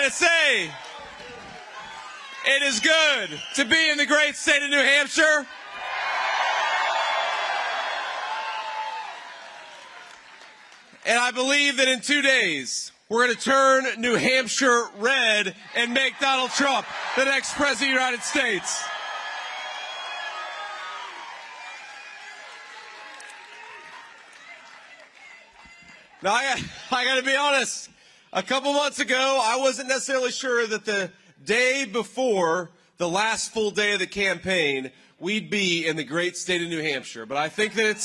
got to say, it is good to be in the great state of New Hampshire. And I believe that in 2 days, we're going to turn New Hampshire red and make Donald Trump the next president of the United States. Now, I got to be honest. A couple months ago, I wasn't necessarily sure that the day before the last full day of the campaign, we'd be in the great state of New Hampshire. But I think that it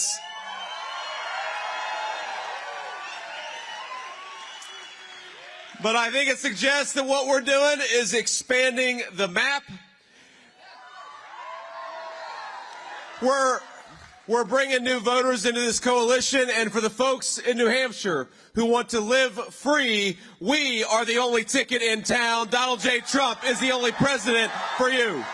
suggests that what we're doing is expanding the map. We're bringing new voters into this coalition, and for the folks in New Hampshire who want to live free, we are the only ticket in town. Donald J. Trump is the only president for you.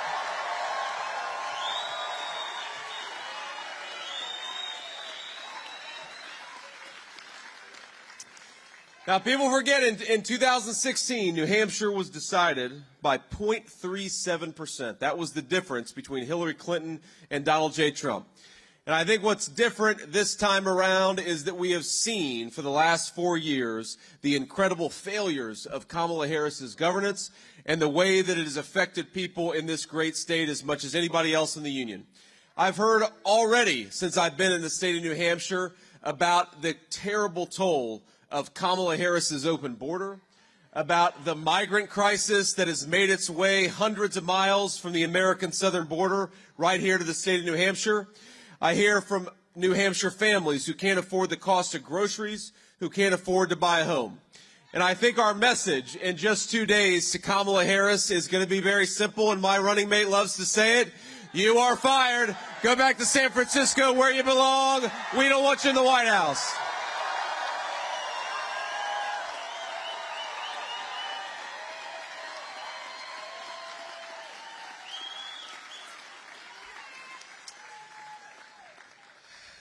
Now, people forget in 2016, New Hampshire was decided by 0.37%. That was the difference between Hillary Clinton and Donald J. Trump. And I think what's different this time around is that we have seen for the last 4 years the incredible failures of Kamala Harris's governance and the way that it has affected people in this great state as much as anybody else in the union. I've heard already, since I've been in the state of New Hampshire, about the terrible toll of Kamala Harris's open border, about the migrant crisis that has made its way hundreds of miles from the American southern border right here to the state of New Hampshire. I hear from New Hampshire families who can't afford the cost of groceries, who can't afford to buy a home. And I think our message in just 2 days to Kamala Harris is going to be very simple, and my running mate loves to say it. You are fired. Go back to San Francisco where you belong. We don't want you in the White House.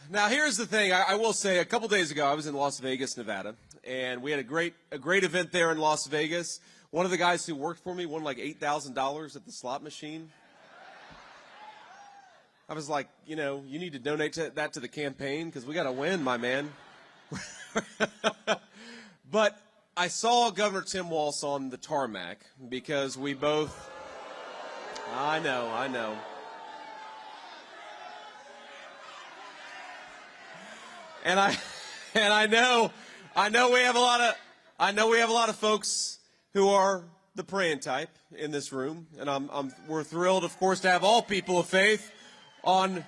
Now, here's the thing. I will say, a couple days ago, I was in Las Vegas, Nevada, and we had a great event there in Las Vegas. One of the guys who worked for me won like $8,000 at the slot machine. I was like, you need to donate that to the campaign because we got to win, my man. But I saw Governor Tim Walz on the tarmac because we both. I know. And I know we have a lot of folks who are the praying type in this room, and we're thrilled, of course, to have all people of faith on.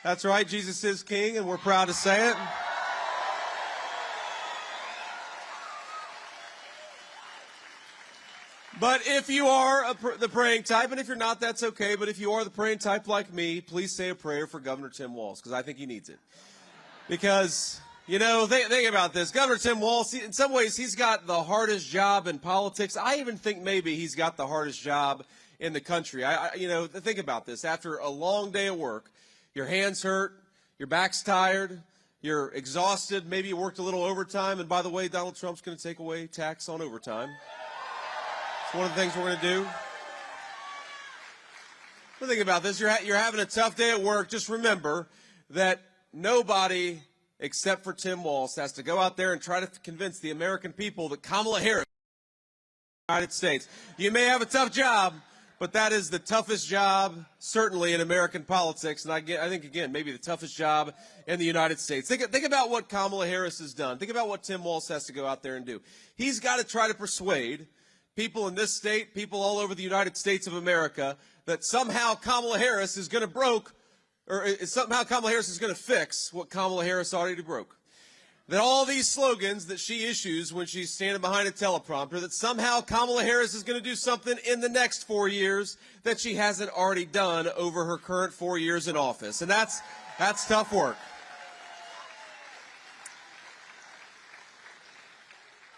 That's right, Jesus is King, and we're proud to say it. But if you are the praying type, and if you're not, that's okay. But if you are the praying type like me, please say a prayer for Governor Tim Walz, because I think he needs it. Because, think about this. Governor Tim Walz, in some ways, he's got the hardest job in politics. I even think maybe he's got the hardest job in the country. Think about this. After a long day of work, your hands hurt, your back's tired, you're exhausted, maybe you worked a little overtime. And by the way, Donald Trump's going to take away tax on overtime. It's one of the things we're going to do. But think about this. You're having a tough day at work. Just remember that nobody except for Tim Walz has to go out there and try to convince the American people that Kamala Harris is the United States. You may have a tough job, but that is the toughest job, certainly, in American politics. And I think, again, maybe the toughest job in the United States. Think about what Kamala Harris has done. Think about what Tim Walz has to go out there and do. He's got to try to persuade people in this state, people all over the United States of America, that somehow Kamala Harris is going to fix what Kamala Harris already broke. That all these slogans that she issues when she's standing behind a teleprompter, that somehow Kamala Harris is going to do something in the next 4 years that she hasn't already done over her current 4 years in office. And that's tough work.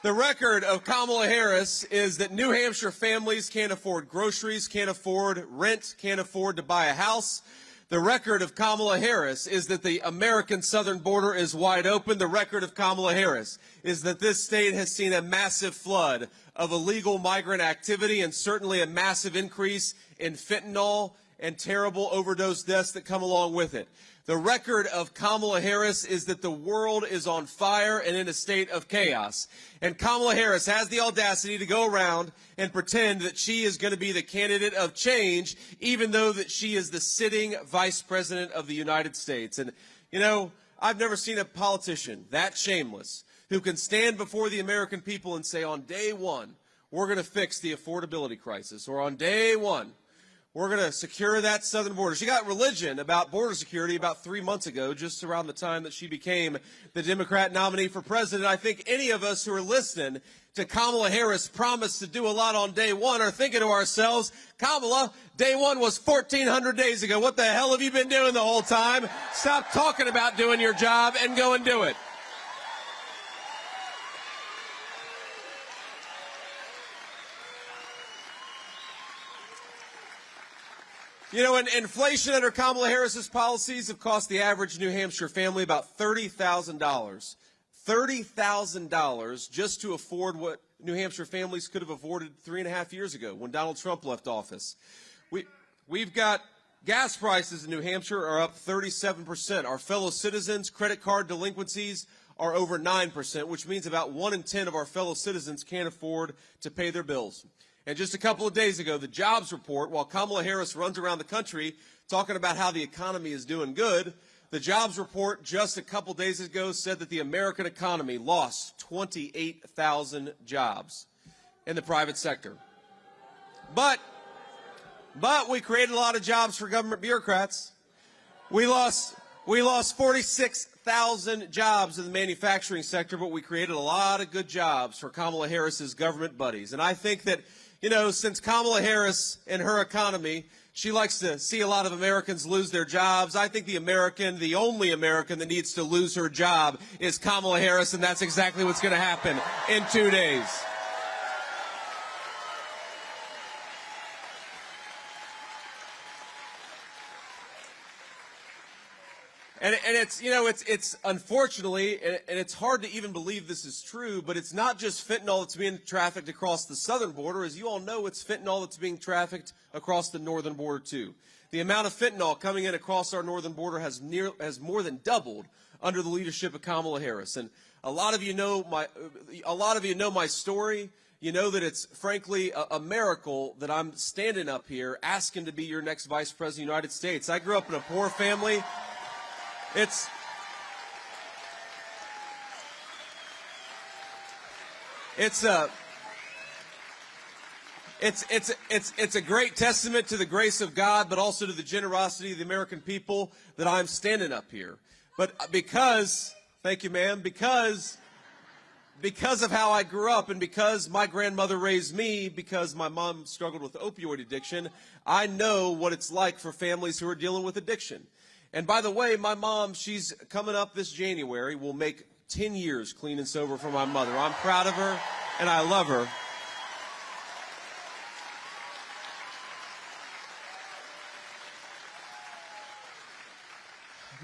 The record of Kamala Harris is that New Hampshire families can't afford groceries, can't afford rent, can't afford to buy a house. The record of Kamala Harris is that the American southern border is wide open. The record of Kamala Harris is that this state has seen a massive flood of illegal migrant activity and certainly a massive increase in fentanyl and terrible overdose deaths that come along with it. The record of Kamala Harris is that the world is on fire and in a state of chaos. And Kamala Harris has the audacity to go around and pretend that she is going to be the candidate of change, even though that she is the sitting vice president of the United States. And, you know, I've never seen a politician that shameless who can stand before the American people and say, on day one, we're going to fix the affordability crisis, or on day one, we're going to secure that southern border. She got religion about border security about 3 months ago, just around the time that she became the Democrat nominee for president. I think any of us who are listening to Kamala Harris promise to do a lot on day one are thinking to ourselves, Kamala, day one was 1,400 days ago. What the hell have you been doing the whole time? Stop talking about doing your job and go and do it. You know, inflation under Kamala Harris's policies have cost the average New Hampshire family about $30,000. $30,000 just to afford what New Hampshire families could have afforded 3.5 years ago when Donald Trump left office. We've got gas prices in New Hampshire are up 37%. Our fellow citizens' credit card delinquencies are over 9%, which means about 1 in 10 of our fellow citizens can't afford to pay their bills. And just a couple of days ago, the jobs report, while Kamala Harris runs around the country talking about how the economy is doing good, the jobs report just a couple days ago said that the American economy lost 28,000 jobs in the private sector. But we created a lot of jobs for government bureaucrats. We lost 46,000 jobs in the manufacturing sector, but we created a lot of good jobs for Kamala Harris's government buddies. And I think that, you know, since Kamala Harris and her economy, she likes to see a lot of Americans lose their jobs. I think the only American that needs to lose her job is Kamala Harris, and that's exactly what's going to happen in 2 days. And it's, you know, it's unfortunately, and it's hard to even believe this is true, but it's not just fentanyl that's being trafficked across the southern border. As you all know, it's fentanyl that's being trafficked across the northern border too. The amount of fentanyl coming in across our northern border has more than doubled under the leadership of Kamala Harris. And a lot of you know my story. You know that it's frankly a miracle that I'm standing up here asking to be your next vice president of the United States. I grew up in a poor family. It's a great testament to the grace of God, but also to the generosity of the American people that I'm standing up here. But thank you, ma'am, because of how I grew up and because my grandmother raised me, because my mom struggled with opioid addiction, I know what it's like for families who are dealing with addiction. And by the way, my mom, she's coming up this January, will make 10 years clean and sober for my mother. I'm proud of her, and I love her.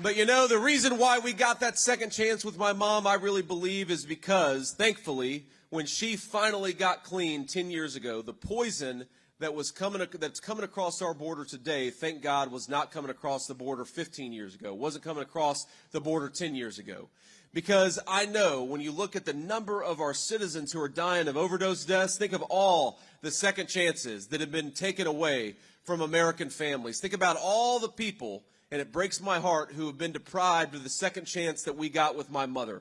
But you know, the reason why we got that second chance with my mom, I really believe, is because, thankfully, when she finally got clean 10 years ago, the poison that's coming across our border today, thank God, was not coming across the border 15 years ago. It wasn't coming across the border 10 years ago. Because I know when you look at the number of our citizens who are dying of overdose deaths, think of all the second chances that have been taken away from American families. Think about all the people, and it breaks my heart, who have been deprived of the second chance that we got with my mother.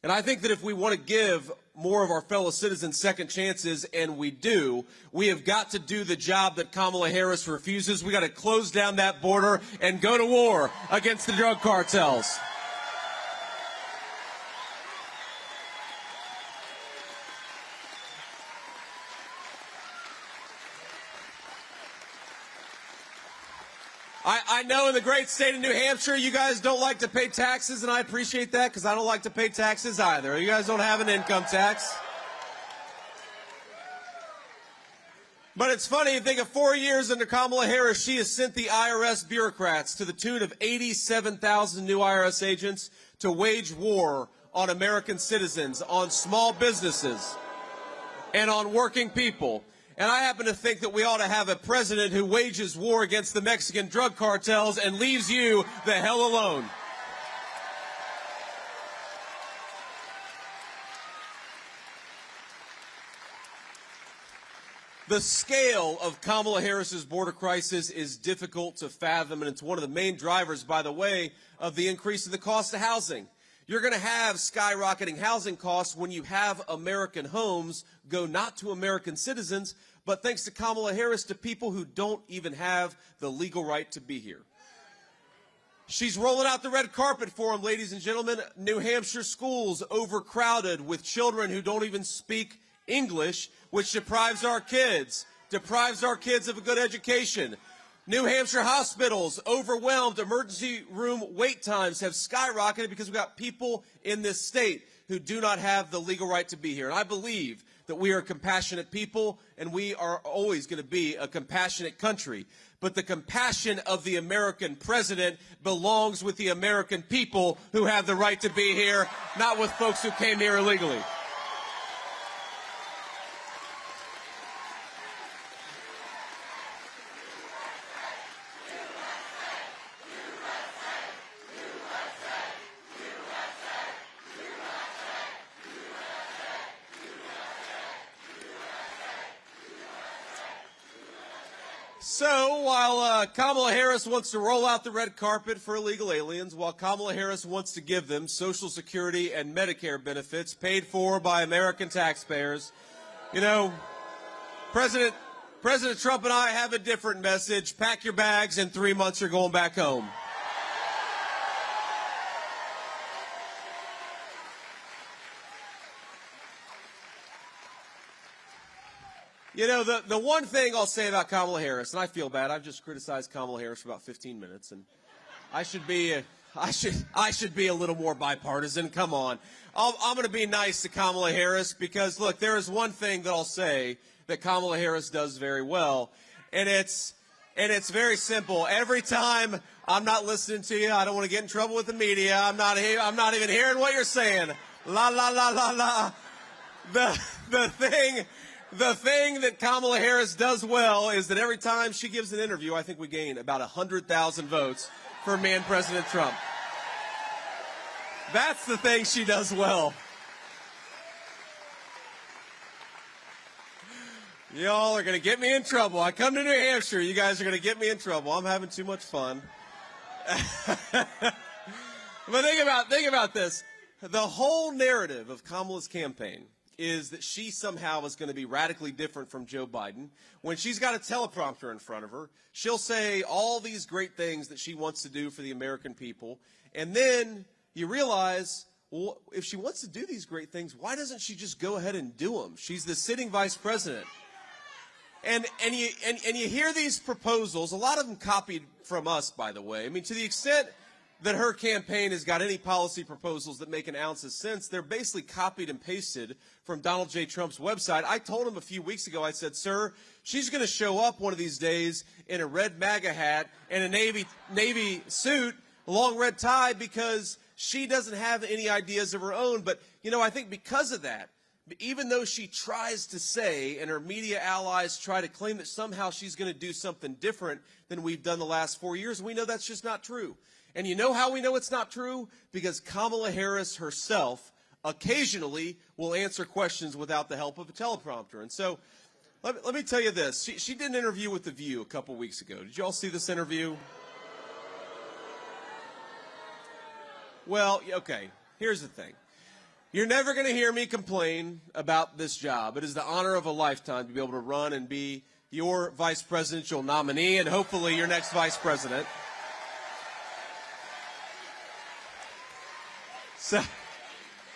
And I think that if we want to give more of our fellow citizens second chances, and we do, we have got to do the job that Kamala Harris refuses. We got to close down that border and go to war against the drug cartels. I know in the great state of New Hampshire, you guys don't like to pay taxes, and I appreciate that because I don't like to pay taxes either. You guys don't have an income tax. But it's funny, you think of 4 years under Kamala Harris, she has sent the IRS bureaucrats to the tune of 87,000 new IRS agents to wage war on American citizens, on small businesses, and on working people. And I happen to think that we ought to have a president who wages war against the Mexican drug cartels and leaves you the hell alone. The scale of Kamala Harris's border crisis is difficult to fathom, and it's one of the main drivers, by the way, of the increase in the cost of housing. You're going to have skyrocketing housing costs when you have American homes go not to American citizens, but thanks to Kamala Harris, to people who don't even have the legal right to be here. She's rolling out the red carpet for them, ladies and gentlemen. New Hampshire schools overcrowded with children who don't even speak English, which deprives our kids of a good education. New Hampshire hospitals overwhelmed. Emergency room wait times have skyrocketed because we've got people in this state who do not have the legal right to be here. And I believe that we are compassionate people, and we are always going to be a compassionate country. But the compassion of the American president belongs with the American people who have the right to be here, not with folks who came here illegally. So while Kamala Harris wants to roll out the red carpet for illegal aliens, while Kamala Harris wants to give them Social Security and Medicare benefits paid for by American taxpayers, you know, President Trump and I have a different message. Pack your bags. In 3 months, you're going back home. You know, the one thing I'll say about Kamala Harris, and I feel bad, I've just criticized Kamala Harris for about 15 minutes, and I should be a little more bipartisan. Come on. I'm going to be nice to Kamala Harris because, look, there is one thing that I'll say that Kamala Harris does very well, and it's very simple. Every time I'm not listening to you, I don't want to get in trouble with the media, I'm not even hearing what you're saying. La, la, la, la, la. The thing that Kamala Harris does well is that every time she gives an interview, I think we gain about 100,000 votes for me and President Trump. That's the thing she does well. Y'all are going to get me in trouble. I come to New Hampshire, you guys are going to get me in trouble. I'm having too much fun. But think about this. The whole narrative of Kamala's campaign is that she somehow is going to be radically different from Joe Biden. When she's got a teleprompter in front of her, she'll say all these great things that she wants to do for the American people. And then you realize, well, if she wants to do these great things, why doesn't she just go ahead and do them? She's the sitting vice president. And you hear these proposals, a lot of them copied from us, by the way. I mean, to the extent that her campaign has got any policy proposals that make an ounce of sense, they're basically copied and pasted from Donald J. Trump's website. I told him a few weeks ago, I said, sir, she's going to show up one of these days in a red MAGA hat and a Navy suit, a long red tie, because she doesn't have any ideas of her own. But, you know, I think because of that, even though she tries to say, and her media allies try to claim that somehow she's going to do something different than we've done the last 4 years, we know that's just not true. And you know how we know it's not true? Because Kamala Harris herself occasionally will answer questions without the help of a teleprompter. And so let me tell you this. She did an interview with The View a couple weeks ago. Did you all see this interview? Well, okay, here's the thing. You're never going to hear me complain about this job. It is the honor of a lifetime to be able to run and be your vice presidential nominee and hopefully your next vice president.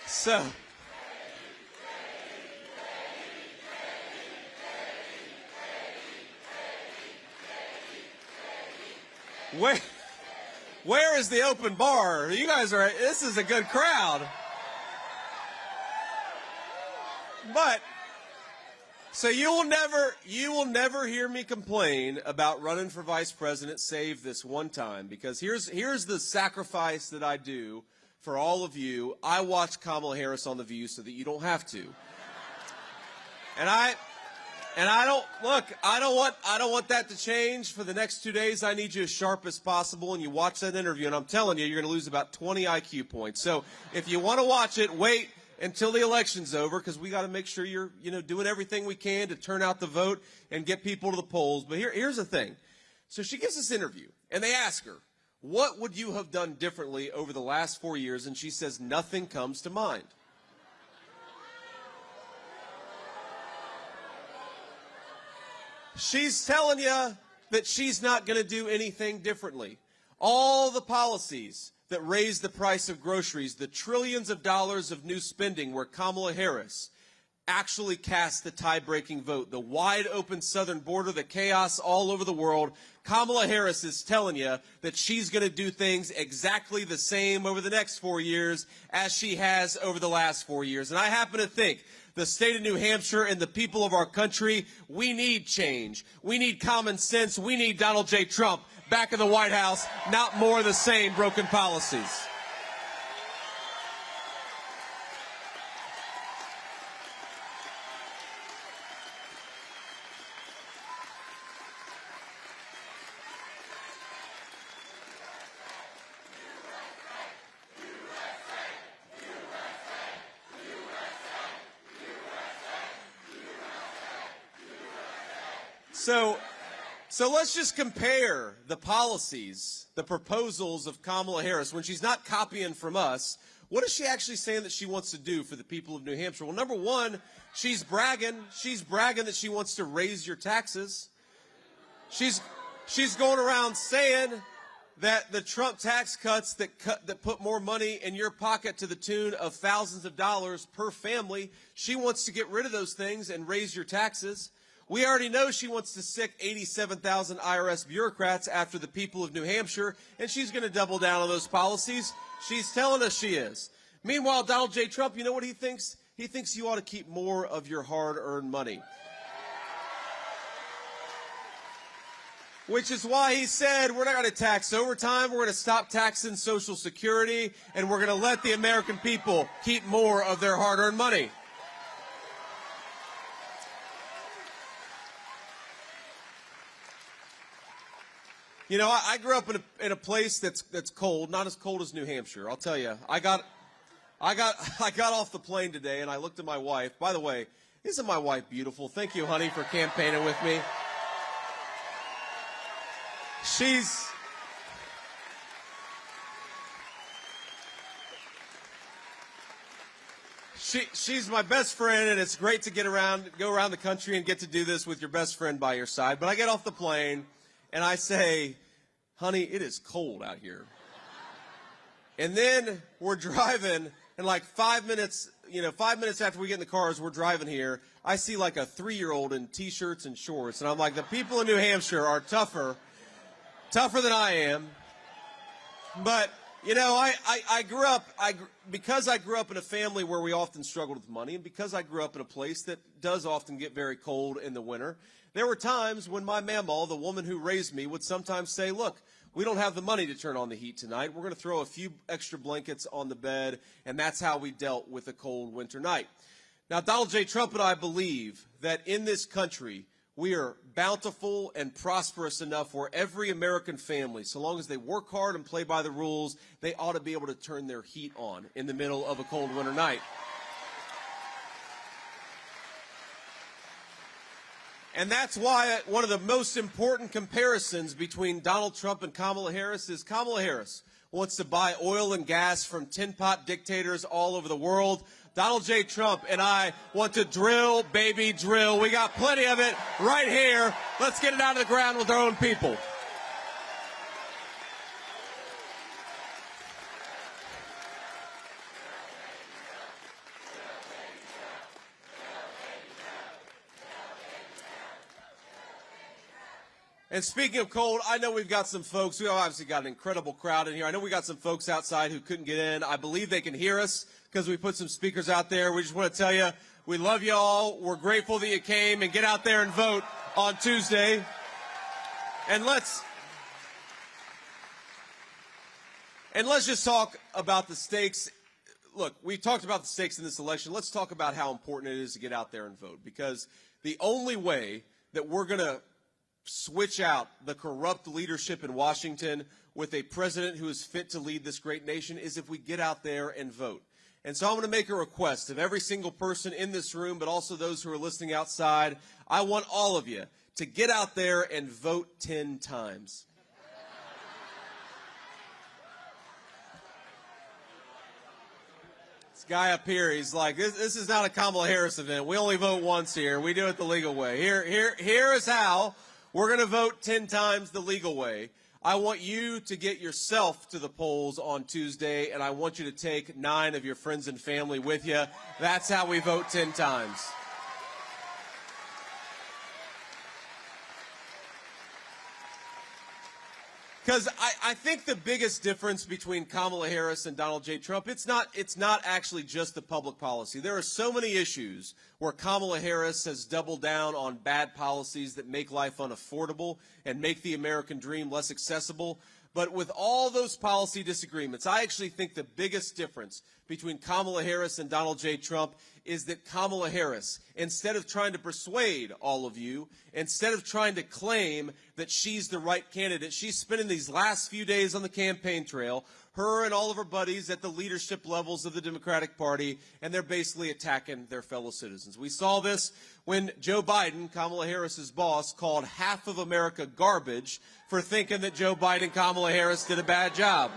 So, where is the open bar? You guys are, this is a good crowd. But So you will never hear me complain about running for vice president, save this one time, because here's the sacrifice that I do for all of you. I watch Kamala Harris on The View so that you don't have to. And I don't want that to change. For the next 2 days, I need you as sharp as possible, and you watch that interview, and I'm telling you, you're going to lose about 20 IQ points. So if you want to watch it, wait until the election's over, because we got to make sure you're, doing everything we can to turn out the vote and get people to the polls. But here's the thing. So she gives this interview, and they ask her, what would you have done differently over the last 4 years? And she says, nothing comes to mind. She's telling you that she's not going to do anything differently. All the policies that raise the price of groceries, the trillions of dollars of new spending where Kamala Harris actually cast the tie-breaking vote, the wide open southern border, the chaos all over the world, Kamala Harris is telling you that she's going to do things exactly the same over the next 4 years as she has over the last 4 years. And I happen to think the state of New Hampshire and the people of our country, we need change. We need common sense. We need Donald J. Trump back in the White House, not more of the same broken policies. So let's just compare the policies, the proposals of Kamala Harris. When she's not copying from us, what is she actually saying that she wants to do for the people of New Hampshire? Well, number one, she's bragging. She's bragging that she wants to raise your taxes. She's going around saying that the Trump tax cuts that put more money in your pocket to the tune of thousands of dollars per family, she wants to get rid of those things and raise your taxes. We already know she wants to sick 87,000 IRS bureaucrats after the people of New Hampshire, and she's going to double down on those policies. She's telling us she is. Meanwhile, Donald J. Trump, you know what he thinks? He thinks you ought to keep more of your hard-earned money. Which is why he said, we're not going to tax overtime, we're going to stop taxing Social Security, and we're going to let the American people keep more of their hard-earned money. You know, I grew up in a place that's cold, not as cold as New Hampshire. I'll tell you, I got off the plane today and I looked at my wife. By the way, isn't my wife beautiful? Thank you, honey, for campaigning with me. She's my best friend, and it's great to go around the country and get to do this with your best friend by your side. But I get off the plane and I say, honey, it is cold out here. And then we're driving, and like 5 minutes after we get in the car as we're driving here, I see like a 3-year-old in T-shirts and shorts. And I'm like, the people in New Hampshire are tougher than I am. But, because I grew up in a family where we often struggled with money, and because I grew up in a place that does often get very cold in the winter, there were times when my mamaw, the woman who raised me, would sometimes say, look, we don't have the money to turn on the heat tonight. We're going to throw a few extra blankets on the bed, and that's how we dealt with a cold winter night. Now, Donald J. Trump and I believe that in this country, we are bountiful and prosperous enough where every American family, so long as they work hard and play by the rules, they ought to be able to turn their heat on in the middle of a cold winter night. And that's why one of the most important comparisons between Donald Trump and Kamala Harris is Kamala Harris wants to buy oil and gas from tin-pot dictators all over the world. Donald J. Trump and I want to drill, baby, drill. We got plenty of it right here. Let's get it out of the ground with our own people. And speaking of cold, I know we've got some folks. We've obviously got an incredible crowd in here. I know we got some folks outside who couldn't get in. I believe they can hear us because we put some speakers out there. We just want to tell you, We love you all. We're grateful that you came, and get out there and vote on Tuesday. And let's just talk about the stakes. Look, we've talked about the stakes in this election. Let's talk about how important it is to get out there and vote, because the only way that we're going to switch out the corrupt leadership in Washington with a president who is fit to lead this great nation is if we get out there and vote. And so I'm going to make a request of every single person in this room, but also those who are listening outside. I want all of you to get out there and vote 10 times. This guy up here, he's like, this is not a Kamala Harris event. We only vote once here. We do it the legal way. Here is how we're going to vote 10 times the legal way. I want you to get yourself to the polls on Tuesday, and I want you to take 9 of your friends and family with you. That's how we vote 10 times. Because I think the biggest difference between Kamala Harris and Donald J. Trump, it's not actually just the public policy. There are so many issues where Kamala Harris has doubled down on bad policies that make life unaffordable and make the American dream less accessible. But with all those policy disagreements, I actually think the biggest difference between Kamala Harris and Donald J. Trump is that Kamala Harris, instead of trying to persuade all of you, instead of trying to claim that she's the right candidate, she's spending these last few days on the campaign trail, her and all of her buddies at the leadership levels of the Democratic Party, and they're basically attacking their fellow citizens. We saw this when Joe Biden, Kamala Harris's boss, called half of America garbage for thinking that Joe Biden and Kamala Harris did a bad job.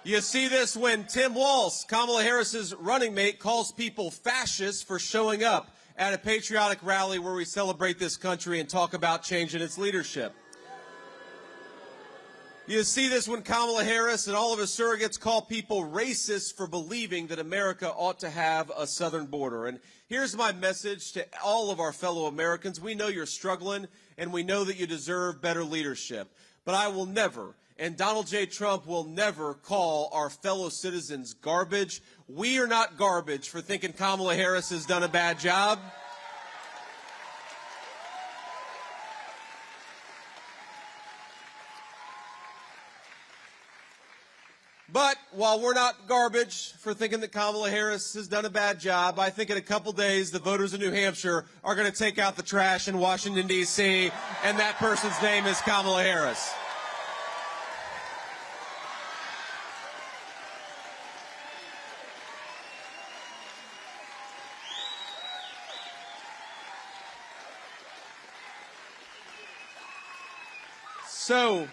You see this when Tim Walz, Kamala Harris's running mate, calls people fascists for showing up at a patriotic rally where we celebrate this country and talk about changing its leadership. You see this when Kamala Harris and all of his surrogates call people racist for believing that America ought to have a southern border. And here's my message to all of our fellow Americans. We know you're struggling, and we know that you deserve better leadership. But I will never, and Donald J. Trump will never, call our fellow citizens garbage. We are not garbage for thinking Kamala Harris has done a bad job. But while we're not garbage for thinking that Kamala Harris has done a bad job, I think in a couple days the voters of New Hampshire are going to take out the trash in Washington, D.C., and that person's name is Kamala Harris. So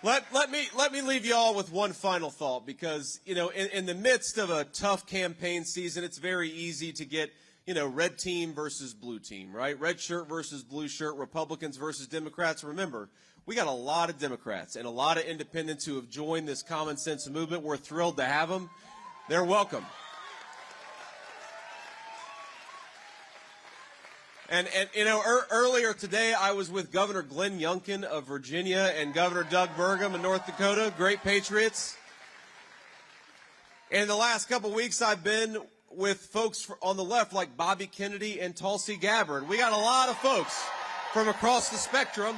let me leave you all with one final thought, because, you know, in the midst of a tough campaign season, it's very easy to get, you know, red team versus blue team, right? Red shirt versus blue shirt, Republicans versus Democrats. Remember, we got a lot of Democrats and a lot of independents who have joined this common sense movement. We're thrilled to have them. They're welcome. And you know, earlier today, I was with Governor Glenn Youngkin of Virginia and Governor Doug Burgum of North Dakota, great patriots. And in the last couple of weeks, I've been with folks on the left like Bobby Kennedy and Tulsi Gabbard. We got a lot of folks from across the spectrum.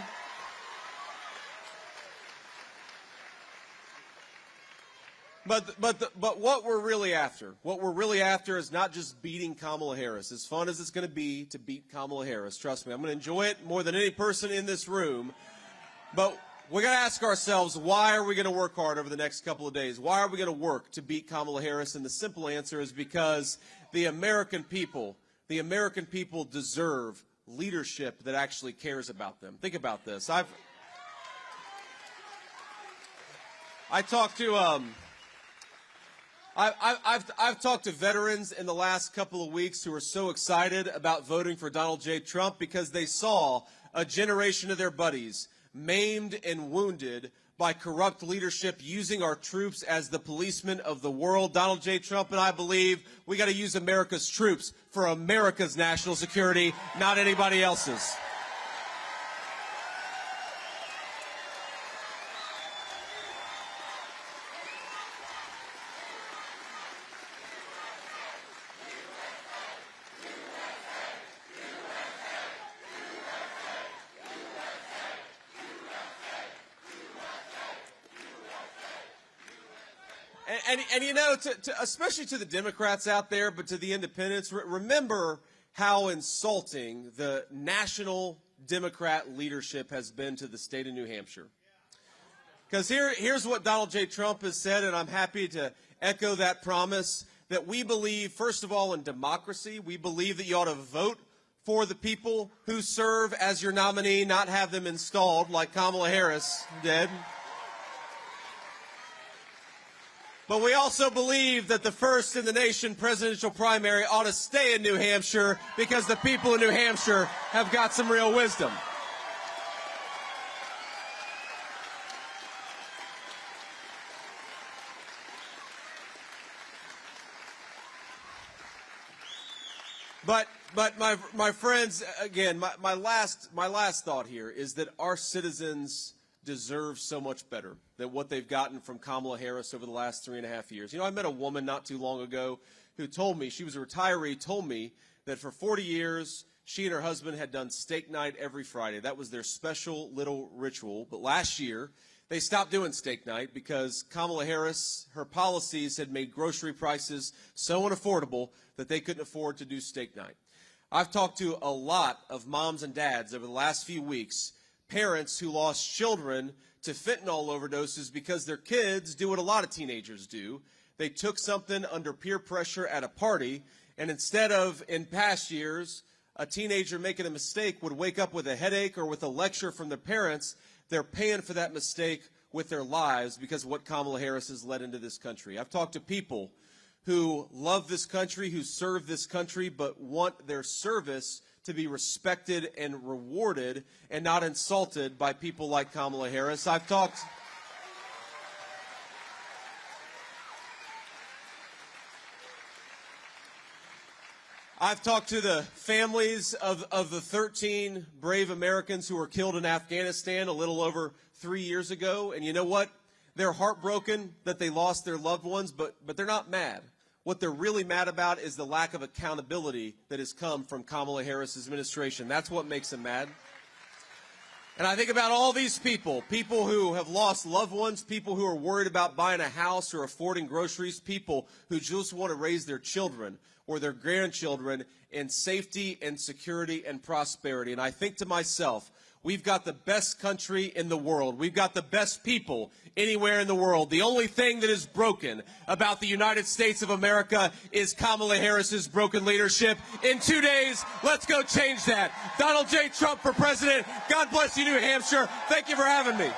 But what we're really after is not just beating Kamala Harris. As fun as it's going to be to beat Kamala Harris, trust me, I'm going to enjoy it more than any person in this room. But we got to ask ourselves, why are we going to work hard over the next couple of days? Why are we going to work to beat Kamala Harris? And the simple answer is because the American people deserve leadership that actually cares about them. Think about this. I've talked to veterans in the last couple of weeks who are so excited about voting for Donald J. Trump because they saw a generation of their buddies maimed and wounded by corrupt leadership using our troops as the policemen of the world. Donald J. Trump and I believe we got to use America's troops for America's national security, not anybody else's. And you know, especially to the Democrats out there, but to the independents, remember how insulting the national Democrat leadership has been to the state of New Hampshire. Because here's what Donald J. Trump has said, and I'm happy to echo that promise, that we believe, first of all, in democracy. We believe that you ought to vote for the people who serve as your nominee, not have them installed like Kamala Harris did. But we also believe that the first in the nation presidential primary ought to stay in New Hampshire because the people in New Hampshire have got some real wisdom. But my friends, again, my last thought here is that our citizens deserve so much better than what they've gotten from Kamala Harris over the last 3.5 years. You know, I met a woman not too long ago who told me, she was a retiree, told me that for 40 years she and her husband had done steak night every Friday. That was their special little ritual. But last year they stopped doing steak night because Kamala Harris, her policies had made grocery prices so unaffordable that they couldn't afford to do steak night. I've talked to a lot of moms and dads over the last few weeks, parents who lost children to fentanyl overdoses because their kids do what a lot of teenagers do. They took something under peer pressure at a party, and instead of, in past years, a teenager making a mistake would wake up with a headache or with a lecture from their parents, they're paying for that mistake with their lives because of what Kamala Harris has led into this country. I've talked to people who love this country, who serve this country, but want their service to be respected and rewarded and not insulted by people like Kamala Harris. I've talked to the families of the 13 brave Americans who were killed in Afghanistan a little over 3 years ago. And you know what? They're heartbroken that they lost their loved ones, but they're not mad. What they're really mad about is the lack of accountability that has come from Kamala Harris's administration. That's what makes them mad. And I think about all these people who have lost loved ones, people who are worried about buying a house or affording groceries, people who just want to raise their children or their grandchildren in safety and security and prosperity. And I think to myself, we've got the best country in the world. We've got the best people anywhere in the world. The only thing that is broken about the United States of America is Kamala Harris's broken leadership. In 2 days, let's go change that. Donald J. Trump for president. God bless you, New Hampshire. Thank you for having me.